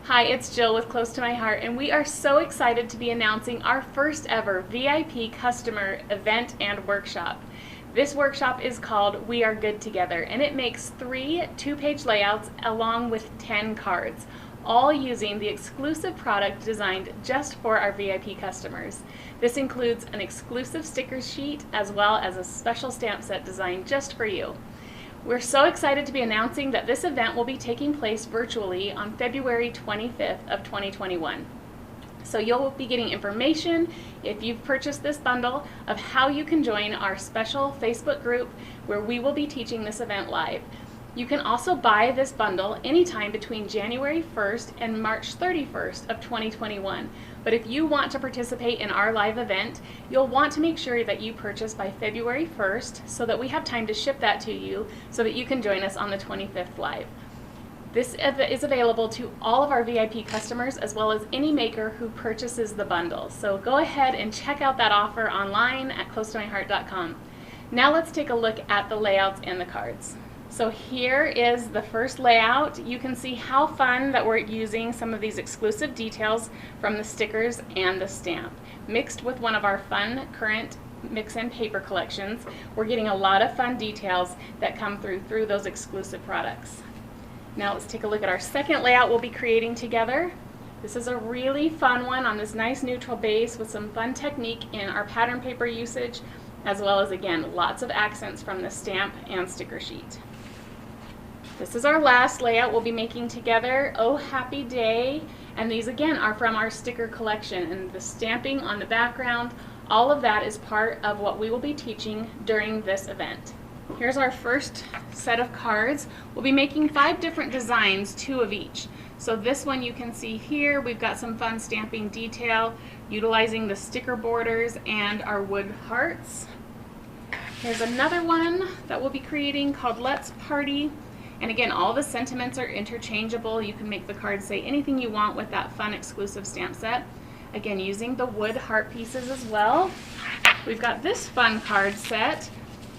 Hi, it's Jill with Close to My Heart, and we are so excited to be announcing our first ever VIP customer event and workshop. This workshop is called We Are Good Together, and it makes 3 two-page layouts along with 10 cards, all using the exclusive product designed just for our VIP customers. This includes an exclusive sticker sheet as well as a special stamp set designed just for you. We're so excited to be announcing that this event will be taking place virtually on February 25th of 2021. So you'll be getting information, if you've purchased this bundle, of how you can join our special Facebook group where we will be teaching this event live. You can also buy this bundle anytime between January 1st and March 31st of 2021. But if you want to participate in our live event, you'll want to make sure that you purchase by February 1st so that we have time to ship that to you so that you can join us on the 25th live. This is available to all of our VIP customers as well as any maker who purchases the bundle. So go ahead and check out that offer online at closetomyheart.com. Now let's take a look at the layouts and the cards. So here is the first layout. You can see how fun that we're using some of these exclusive details from the stickers and the stamp. Mixed with one of our fun current mix and paper collections, we're getting a lot of fun details that come through those exclusive products. Now let's take a look at our second layout we'll be creating together. This is a really fun one on this nice neutral base with some fun technique in our pattern paper usage, as well as, again, lots of accents from the stamp and sticker sheet. This is our last layout we'll be making together, Oh Happy Day, and these again are from our sticker collection, and the stamping on the background, all of that is part of what we will be teaching during this event. Here's our first set of cards. We'll be making 5 different designs, 2 of each. So this one you can see here, we've got some fun stamping detail utilizing the sticker borders and our wood hearts. Here's another one that we'll be creating called Let's Party. And again, all the sentiments are interchangeable. You can make the card say anything you want with that fun exclusive stamp set. Again, using the wood heart pieces as well. We've got this fun card set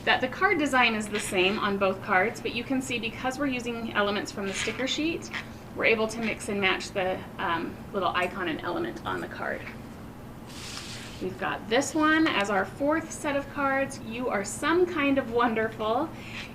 that the card design is the same on both cards, but you can see because we're using elements from the sticker sheet, we're able to mix and match the little icon and element on the card. We've got this one as our 4th set of cards, You Are Some Kind of Wonderful.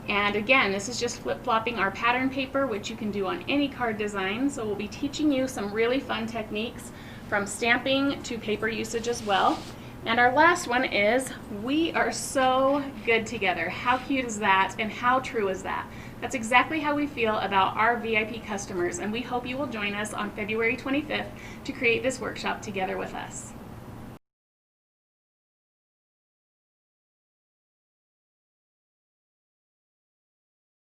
And again, this is just flip-flopping our pattern paper, which you can do on any card design. So we'll be teaching you some really fun techniques from stamping to paper usage as well. And our last one is We Are So Good Together. How cute is that, and how true is that? That's exactly how we feel about our VIP customers, and we hope you will join us on February 25th to create this workshop together with us.